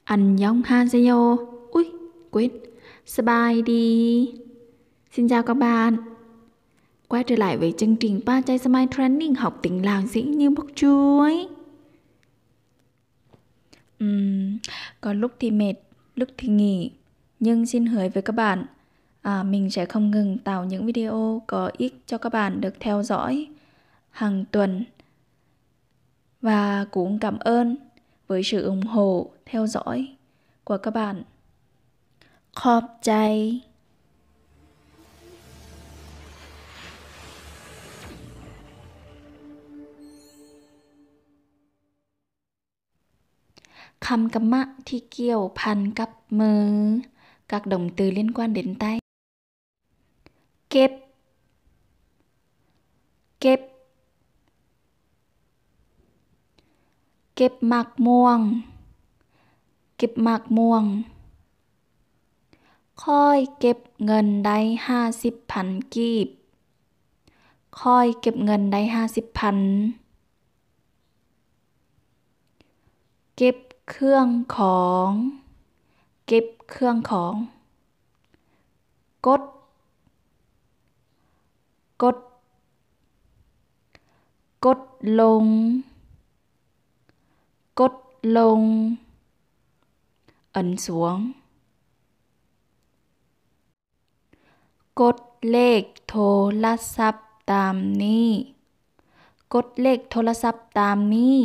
Annyeonghaseyo. Ui, quên. Sbายđi. Xin chào các bạn. Quay trở lại với chương trình Pa Chai Smile Training học tiếng Lào dễ như bốc chuối. Có lúc thì mệt, lúc thì nghỉ. Nhưng xin hứa với các bạn, mình sẽ không ngừng tạo những video có ích cho các bạn được theo dõi hàng tuần. Và cũng cảm ơn với sự ủng hộ, theo dõi của các bạn. Khọp chay. Khăm cắm mạ thì kiểuพัน กับ มือ các động từ liên quan đến tay. Kếp, kếp, kếp mạc muông, kếp mạc muông. ค่อยเก็บเงินได้50,000 กีบ ค่อยเก็บเงินได้50,000 เก็บเครื่องของ เก็บเครื่องของ กด กด กดลง กดลง ấn xuống. กดเลขโทรศัพท์ตามนี้ กดเลขโทรศัพท์ตามนี้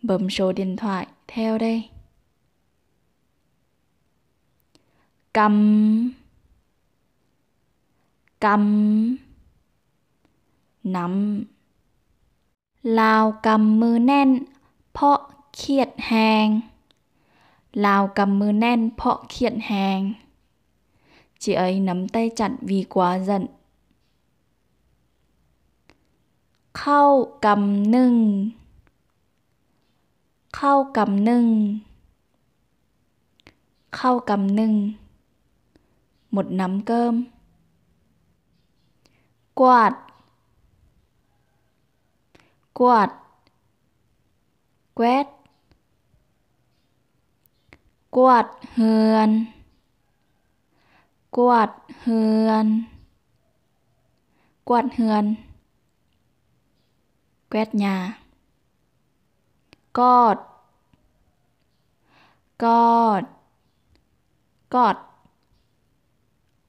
bấm số điện thoại theo đây. กำ กำ นำ ลาวกำมือแน่น เพราะเครียดแฮง ลาวกำมือแน่น เพราะเครียดแฮง chị ấy nắm tay chặt vì quá giận. เข้ากำนึ่ง เข้ากำนึ่ง เข้ากำนึ่ง một nắm cơm. กวาด กวาด quét. กวาดเฮือน กวาดเฮือน กวาดเฮือน quét nhà. กอด กอด กอด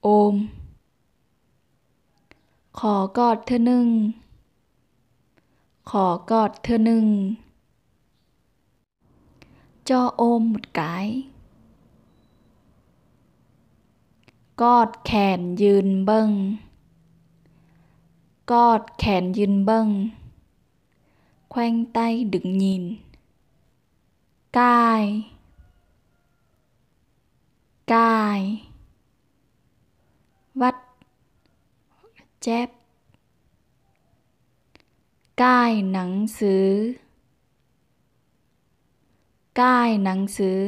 ôm. ขอกอดเธอหนึ่ง ขอกอดเธอหนึ่ง cho ôm một cái. กอดแขนยืนเบิ่ง กอดแขนยืนเบิ่ง khoanh tay đứng nhìn. ก้าย ก้าย vắt chép. ก้ายหนังสือ ก้ายหนังสือ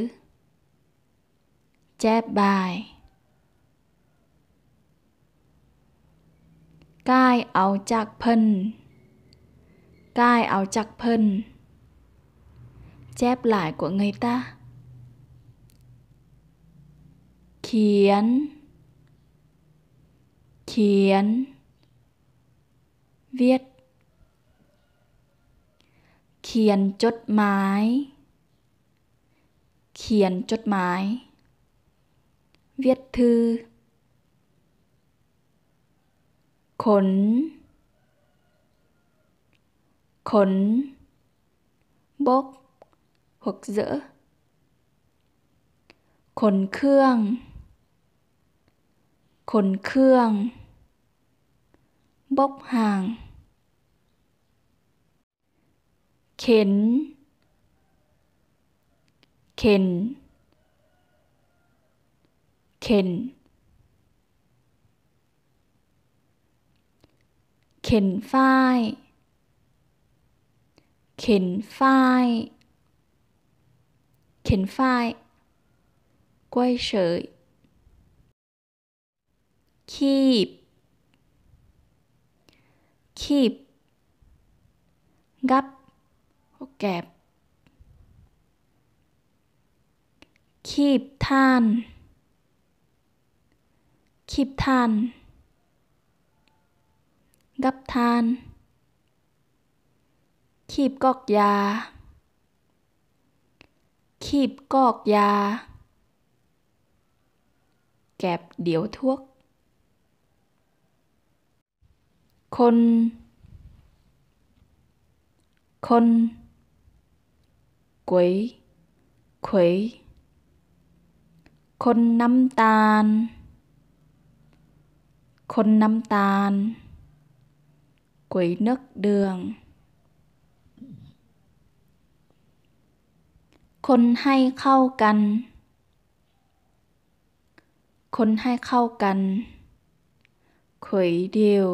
chép bài. ก้ายเอาจากเพิ่น ก้ายเอาจากเพิ่น chép lại của người ta. เขียน เขียน viết. เขียนจดหมาย เขียนจดหมาย viết thư. ขน ขน bốc hoặc dỡ. ขนเครื่อง ขนเครื่อง bốc hàng. เข็น เข็น เข็น เข็นฝ้าย เข็นฝ้าย เข็นฝ้าย quay sợi. คีบ คีบ gắp hoặc kẹp. คีบท่านคีบท่านกับทานคีบกอกยาคีบกอกยาแกบเดี๋ยวทวกคนก๋วยเขวยคนน้ำตาลคนน้ำตาลก๋วยนึกเดืองคนให้เข้ากันคนให้เข้ากันเขวยเดียว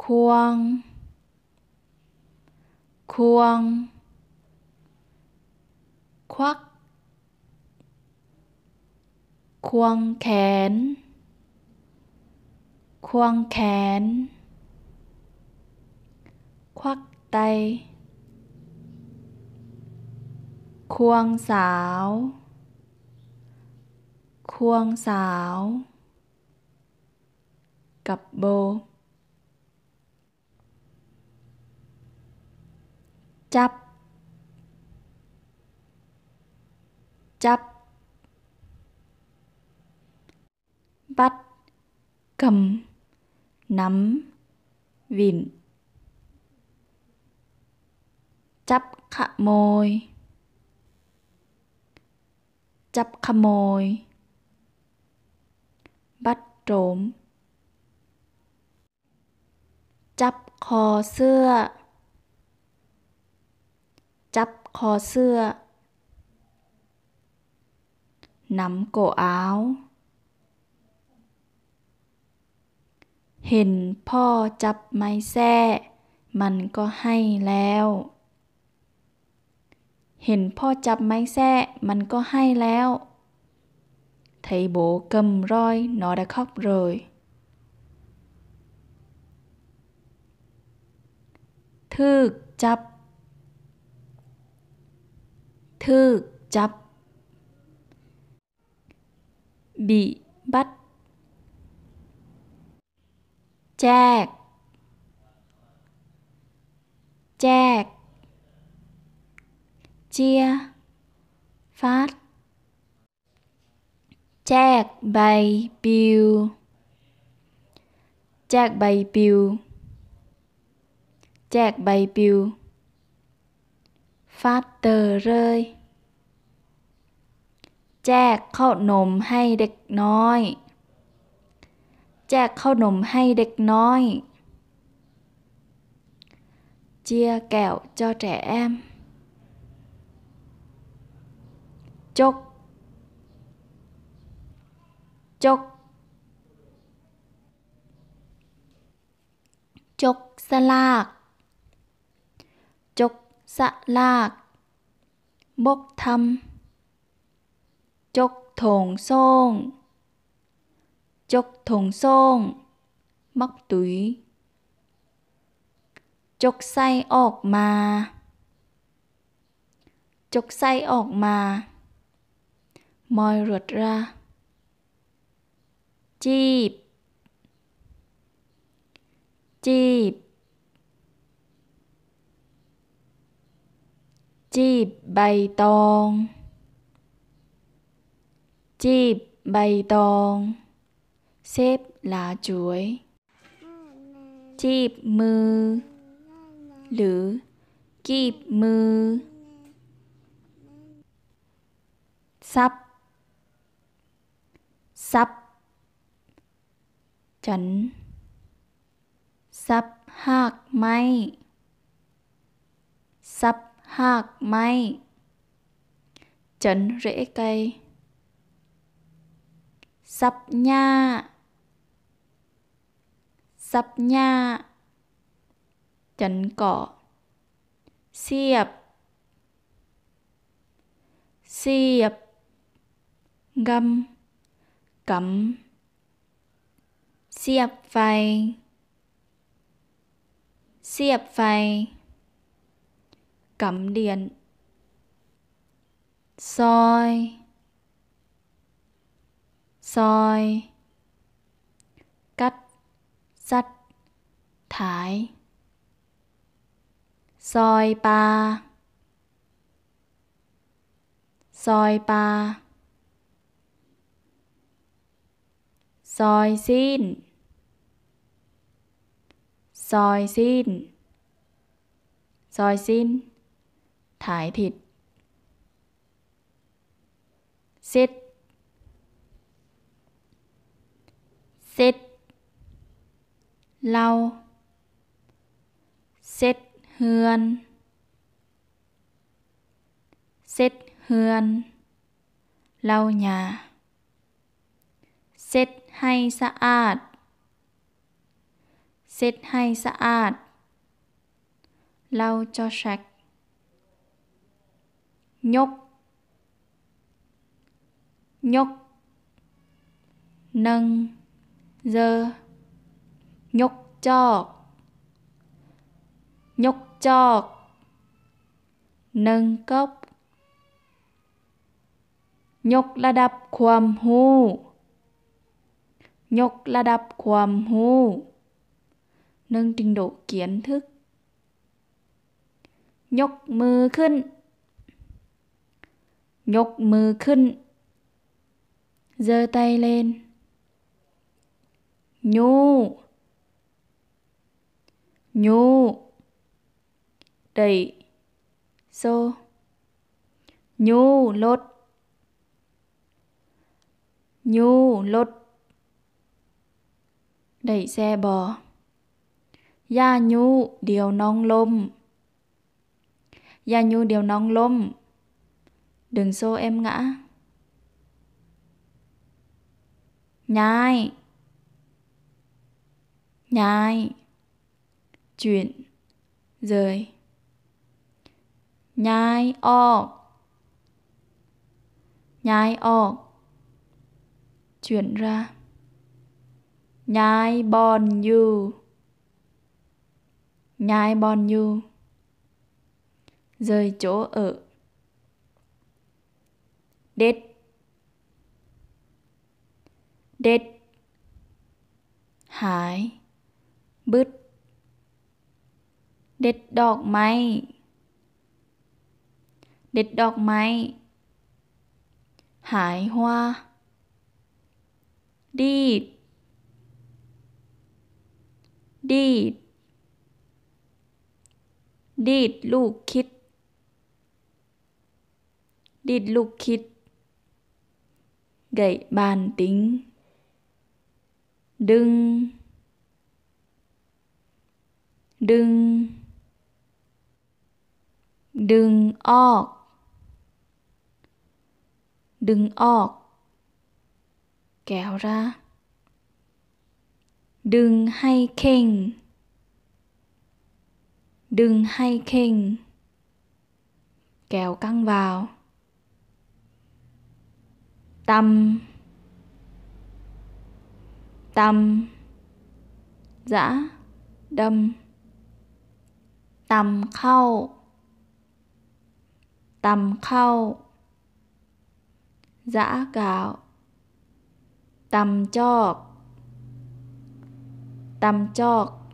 ควงควักควงแขนควักไตควงสาวกับโบจับบัดกำน้ำวินจับขโมยบัดโจมจับคอเสื้อนำโกอ้าวเห็นพ่อจับไม้แส้มันก็ให้แล้วเห็นพ่อจับไม้แส้มันก็ให้แล้วthầy bố cầm roi nó đã khóc rồi thức chấp bị bắtแจกchia phátแจกใบปลิวฟาดเตอเลยแจกข้าวนมให้เด็กน้อยเจียแก้วcho trẻ emจกสลากบกทำจกถงส่งมักตุ๋ยจกไส้ออกมามอยรวดราจีบใบตองเซฟลาจุ๋ยจีบมือหรือกีบมือซับฉันซับหากไม้ฉันrễ câyซับหญ้าฉันเกาะเสียบกำเสียบไฟกำเดียน soi, soi, cắt, sắt, thái, soi pa, soi pa, soi xin, soi xin, soi xin, thái thịt, xít, xít, lau, xít hươn, xít hươn, lau nhà, xítให้สะอาด xít ให้สะอาด lau cho sạch, nhúc, nhúc, nâng, dơ, nhúc chọc, nhúc chọc, nâng cốc, nhúc ระดับความรู้ nhúc ระดับความรู้ nâng trình độ kiến thức, nhúc มือขึ้น nhúc มือขึ้น giơ tay lên, nhu, nhu, đẩy, xô, nhu lốt, nhu lốt, đẩy xe bò, da nhu điều nong lôm, da nhu điều nong lôm, đừng xô em ngã, nhai, nhai, chuyển, rời, nhai ọt, nhai ọt, chuyển ra, nhai bon you, nhai bon you, rời chỗ ở, đết, đết, hái, bứt, đết ดอกไม้ เด็ดดอกไม้ หายhoa,ดีด ดีด ดีดลูกคิด ดีดลูกคิด gậy bàn tính, đừng, đừng, đừng ọt, đừng ọt, kéo ra, đừng hay khênh, đừng hay khênh, kéo căng vào, tăm, tăm, giã, đâm, tầm khâu, tầm khâu, giã gạo, tầm chọc, tầm chọc,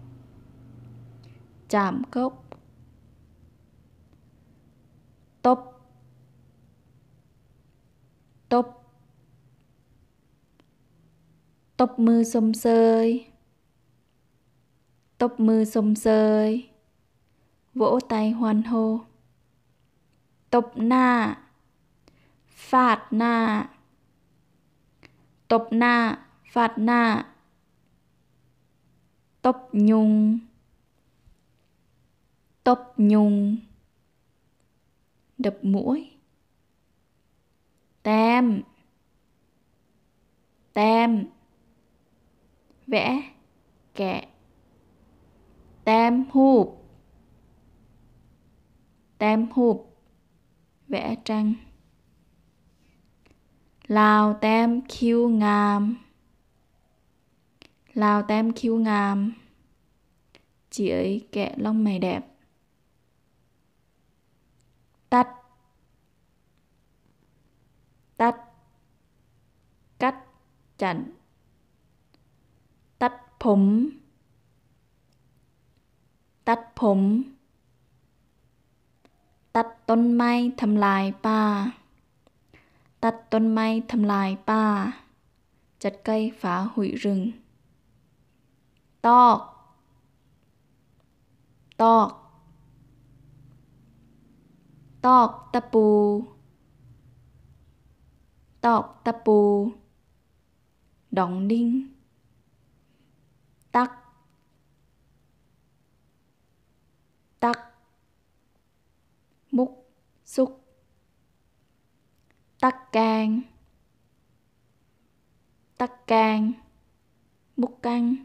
chạm cốc, tốp, tốp, tốpมือสมเสย tốpมือสมเสย vỗ tay hoan hô, tốpหน้า ฟาดหน้า ตบหน้า ฟาดหน้า ตบยุง ตบยุง đập mũi, tem, tem, vẽ, kẻ, tem hụp, tem hụp, vẽ tranh, Lào tem khiêu ngàm, Lào tem khiêu ngàm, chị ấy kẹ lông mày đẹp, tắt, tắt, cắt, chặn,ตัดผม ตัดผม ตัดต้นไม้ทำลายป่า ตัดต้นไม้ทำลายป่า chặt cây phá hủy rừng. Tóc, tóc, tóc ตะปู ตอกตะปู đóng đinh. Tắc, tắc, múc, xúc. Tắc can, tắc can, múc canh.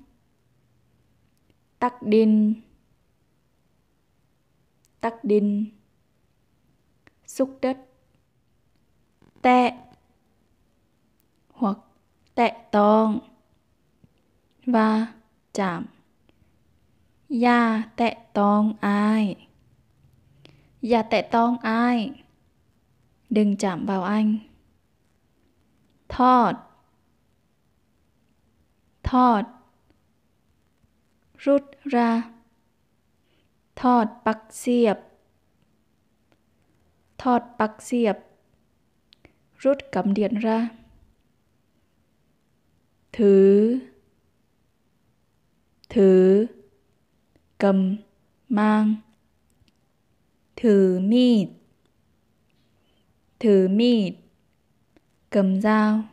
Tắc đinh, tắc đinh, xúc đất. Tẹ hoặc tẹ tong và chạm. Ya tẹ tong ai, ya tẹ tong ai, đừng chạm vào anh. Thọt, thọt, rút ra. Thọtปักเสียบ thọtปักเสียบ rút cắm điện ra. Thứ, thứ, cầm, mang. Thử mịt, thử mịt, cầm dao.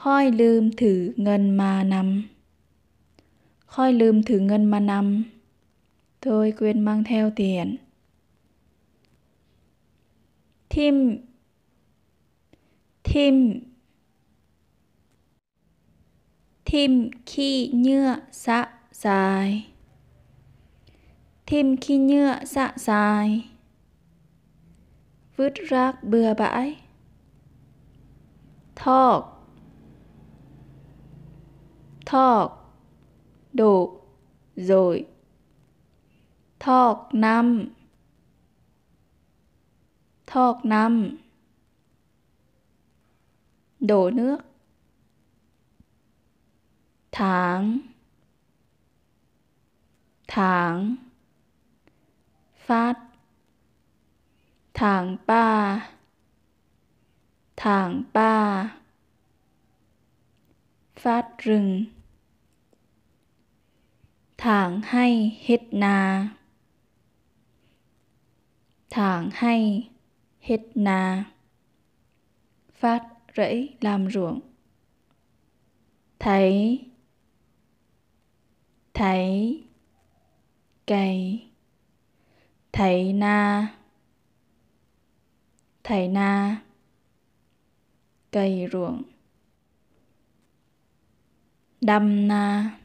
Khoiลืมถือเงินมานำ khoiลืมถือเงินมานำ tôi quên mang theo tiền. Thim, thim, thim khi nhựa xạ dài. Thim khi nhựa xạ dài, vứt rác bừa bãi. Thọc, thọc, đổ, rồi. Thọc năm, thọc năm, đổ nước. Tháng, tháng, phát. Tháng ba, tháng ba, phát rừng. Tháng hay hết nà, tháng hay hết nà, phát rẫy làm ruộng. Thấy, thấy, cày. Thấy na, thấy na, cày ruộng. Đâm na,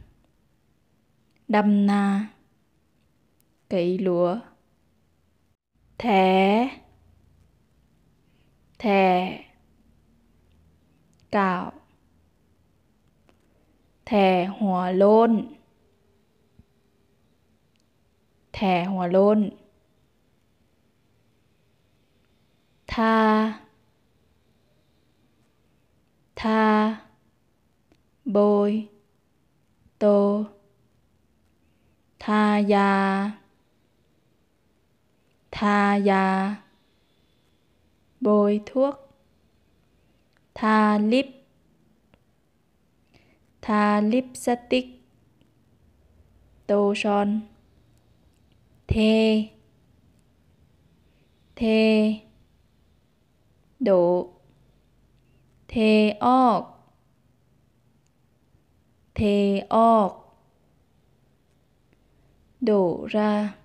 đâm na, cấy lúa. Thẻ, thẻ, cạo. Thẻ hòa lôn, thẻ hòa lôn. Tha, tha, bôi, tô. Tha ya, tha ya, bôi thuốc. Tha lip, tha lipstick, tô son. Thê, thê, đổ. Thê óc, thê óc, đổ ra.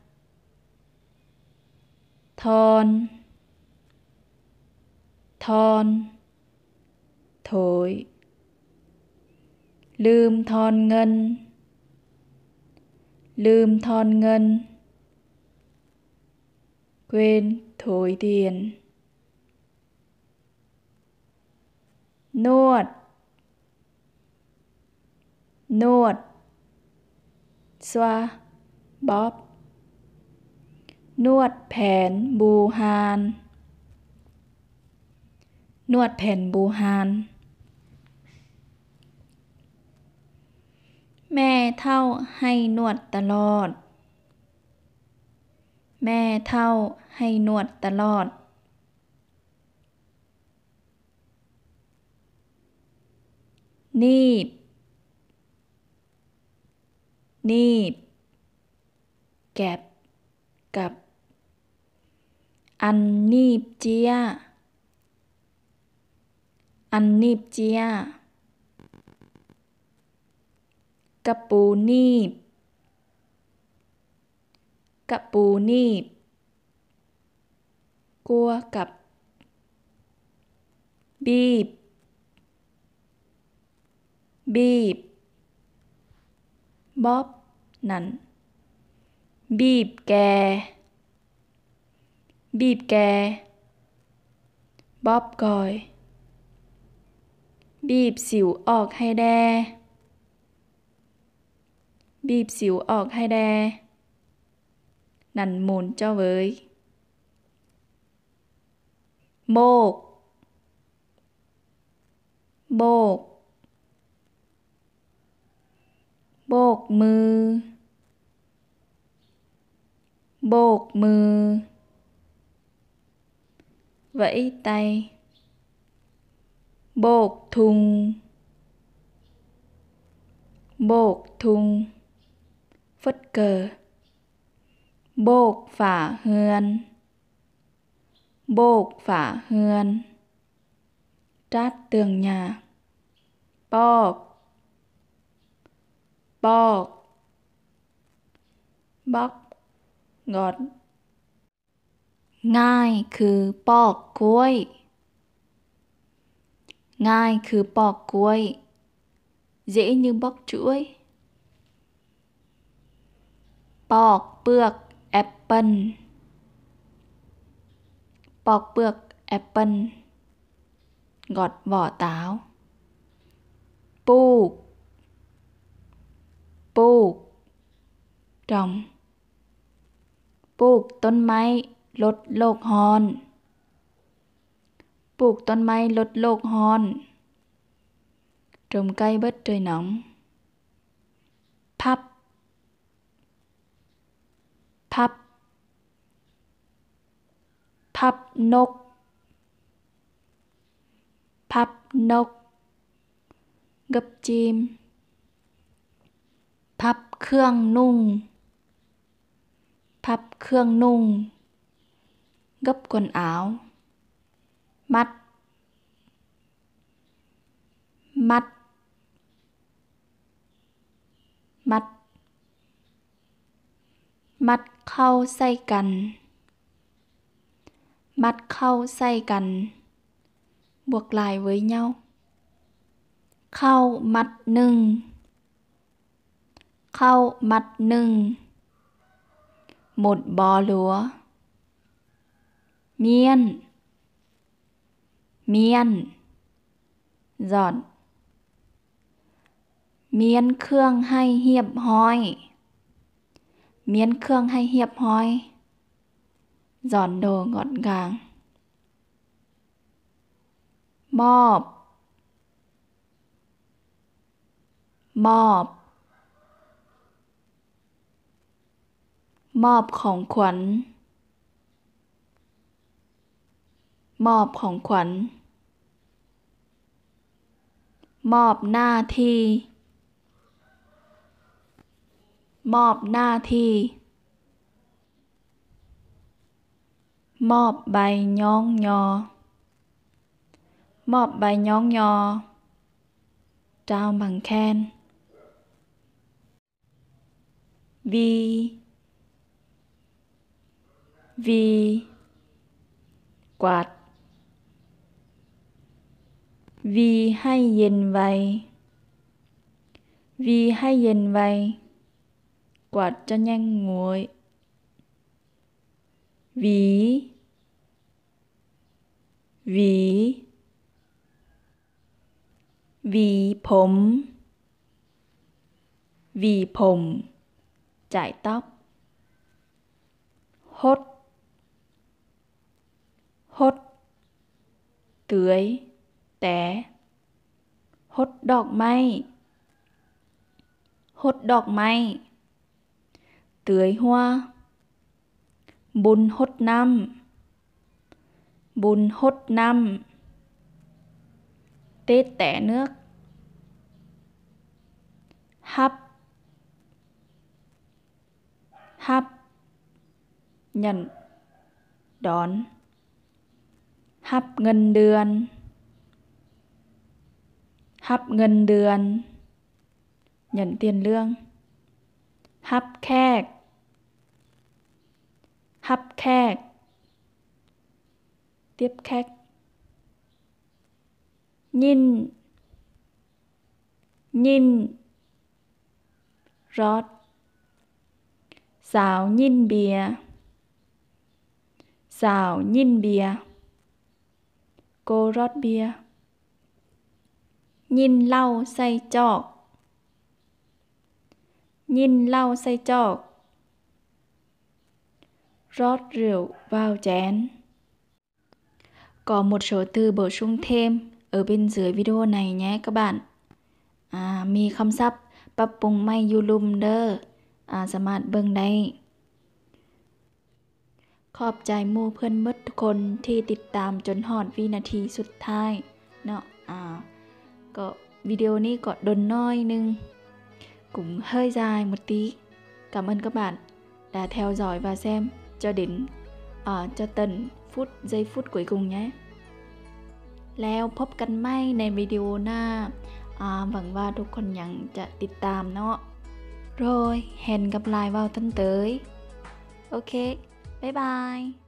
Thon, thon, thổi. Lươm thon ngân, lươm thon ngân, quên thổi tiền. Nuột, nuột, xoa, bóp. Nuột แผนบูฮาน นวดแผ่นบูฮานแม่เฒ่าให้นวดตลอดแม่เฒ่าให้นวดตลอดนีบนีบแก็บกับอันนีบเจียอันนีบเจียกระปูนีบกระปูนีบกัวกับบีบบีบบ๊อบนั่นบีบแกบีบแกบ๊อบกอยบีบสิวออกให้แดบีบสิวออกให้แดนั่นหมุนเจ้าเว้ยโบกโบกโบกมือโบกมือvẫy tay bột thùng bột thùng phất cờ bột phả hườn bột phả hườn trát tường nhà bọc bọc bóc gọt ง่ายคือปอกกล้วยง่ายคือปอกกล้วย dễ như bóc chuối ปอกเปลือกแอปเปิ้ลปอกเปลือกแอปเปิ้ล gọt vỏ táo ปลูกปลูก trồng ปลูกต้นไม้ลดโลกร้อนปลูกต้นไม้ลดโลกร้อน trồng cây bớt trời nóng พับพับพับนกพับนก gấp chim พับเครื่องนุ่งพับเครื่องนุ่ง gấp quần áo มัดมัดมัดมัดเข้าใส่กันมัดเข้าใส่กัน buộc lại với nhau เข้ามัดหนึ่งเข้ามัดหนึ่ง một bó lúa เมียนเมียน dọn เมียนเครื่องให้เรียบร้อยเมียนเครื่องให้เรียบร้อย dọn đồ gọn gàng มอบมอบมอบของขวัญมอบของขวัญ มอบหน้าที่มอบหน้าที่ มอบใบย้องยอมอบใบย้องยอ trao bằng khen วีวีกวาดวีให้เย็นไววีให้เย็นไว quạt cho nhanh nguội หวีหวีหวีผมหวีผม chải tóc หดหด từ tưới, té. Hốt đọc may, hốt đọc may. Tưới hoa, bùn hốt năm, bùn hốt năm. Tết té nước, hấp, hấp. Nhận, đón. Hấp ngân ดือน, hấp ngân ดือน. Nhận tiền lương. Hấp khẹc, hấp khẹc. Tiếp khách. Nhìn, nhìn. Rót. Giáo nhìn bìa, giáo nhìn bìa. Cô rót bia. Nhìn lau say chọc, nhìn lau say chọc. Rót rượu vào chén. Có một số từ bổ sung thêm ở bên dưới video này nhé các bạn. Miคำศัพท์ปรับปรุงใหม่อยู่ลุ่มเด้อสามารถเบิ่งได้ ขอบใจหมู่เพื่อนหมดทุกคนที่ติดตามจนฮอดวินาทีสุดท้ายเนาะก็วิดีโอนี้ก็đồn nóiนึง cũng hơi dài một tí. Cảm ơn các bạn đã theo dõi và xem cho đến cho tận giây phút cuối cùng nhé. แล้วพบกันใหม่ในวิดีโอหน้าหวังว่าทุกคนยังจะติดตามเนาะ rồi hẹn gặp lại vào tuần tới. Ok, bye bye.